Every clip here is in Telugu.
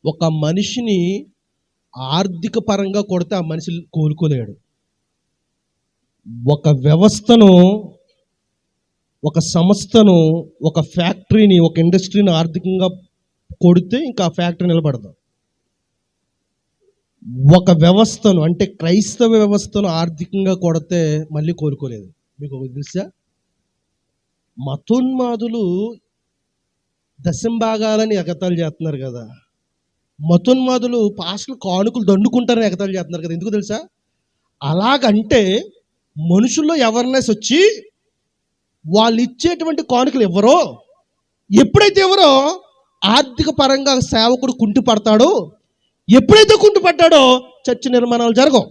ఒక మనిషిని ఆర్థిక పరంగా కొడితే ఆ మనిషి కోలుకోలేడు. ఒక వ్యవస్థను, ఒక సంస్థను, ఒక ఫ్యాక్టరీని, ఒక ఇండస్ట్రీని ఆర్థికంగా కొడితే ఇంకా ఆ ఫ్యాక్టరీ నిలబడదు. ఒక వ్యవస్థను అంటే క్రైస్తవ వ్యవస్థను ఆర్థికంగా కొడితే మళ్ళీ కోలుకోలేదు. మీకు ఒకటి తెలుసా? మతోన్మాదులు దశంభాగాలని ఎగతాళి చేస్తున్నారు కదా. మతోన్మాదులు పాస్టర్లు కానుకలు దండుకుంటారని ఎగతాళి చేస్తున్నారు కదా. ఎందుకు తెలుసా? అలాగంటే మనుషుల్లో అవేర్నెస్ వచ్చి వాళ్ళు ఇచ్చేటువంటి కానుకలు ఎవరో, ఎప్పుడైతే ఎవరో ఆర్థిక పరంగా సేవకుడు కుంటి పడతాడో, ఎప్పుడైతే కుంటి పడ్డాడో చర్చ్ నిర్మాణాలు జరగవు,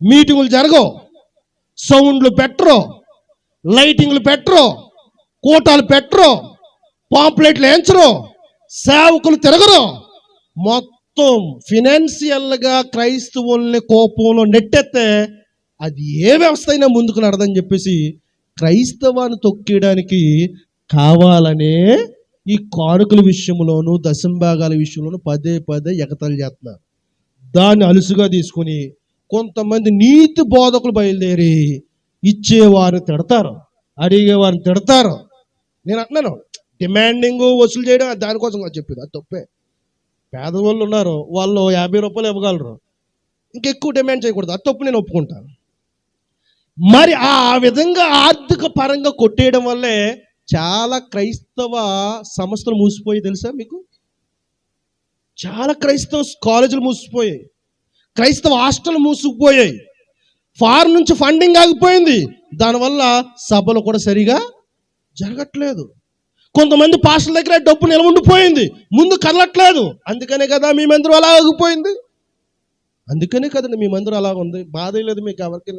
మీటింగులు జరగవు, సౌండ్లు పెట్టరు, లైటింగ్లు పెట్టరు, కూటాలు పెట్టరు, పాంప్లెట్లు వేయించరు, సేవకులు తిరగరు. మొత్తం ఫినాన్షియల్గా క్రైస్తవుల్ని కోపంలో నెట్టెత్తే అది ఏ వ్యవస్థ అయినా ముందుకు నడదని చెప్పేసి క్రైస్తవాన్ని తొక్కేయడానికి కావాలనే ఈ కానుకల విషయంలోనూ దశంభాగాల విషయంలోనూ పదే పదే ఎగతాళి చేస్తున్నారు. దాన్ని అలుసుగా తీసుకుని కొంతమంది నీతి బోధకులు బయలుదేరి ఇచ్చేవారిని తిడతారు, అడిగేవారిని తిడతారు. నేను అంటున్నాను, డిమాండింగ్ వసూలు చేయడం దానికోసం చెప్పేది అది తప్పే. పేదవాళ్ళు ఉన్నారు, వాళ్ళు 50 రూపాయలు ఇవ్వగలరు, ఇంకెక్కువ డిమాండ్ చేయకూడదు, అది తప్పు, నేను ఒప్పుకుంటాను. మరి ఆ విధంగా ఆర్థిక పరంగా కొట్టేయడం వల్లే చాలా క్రైస్తవ సంస్థలు మూసిపోయి తెలుసా మీకు? చాలా క్రైస్తవ కాలేజీలు మూసిపోయాయి, క్రైస్తవ హాస్టల్ మూసుకుపోయాయి, ఫారెన్ నుంచి ఫండింగ్ ఆగిపోయింది. దానివల్ల సభలు కూడా సరిగా జరగట్లేదు. కొంతమంది పాస్టర్ల దగ్గర డబ్బు నిల్వ ఉండిపోయింది, ముందు కదలట్లేదు. అందుకనే కదా మీ మందిరం అలా ఆగిపోయింది, అందుకనే కదండి మీ మందిరం అలా ఉంది. బాధ లేదు మీకు ఎవరికి.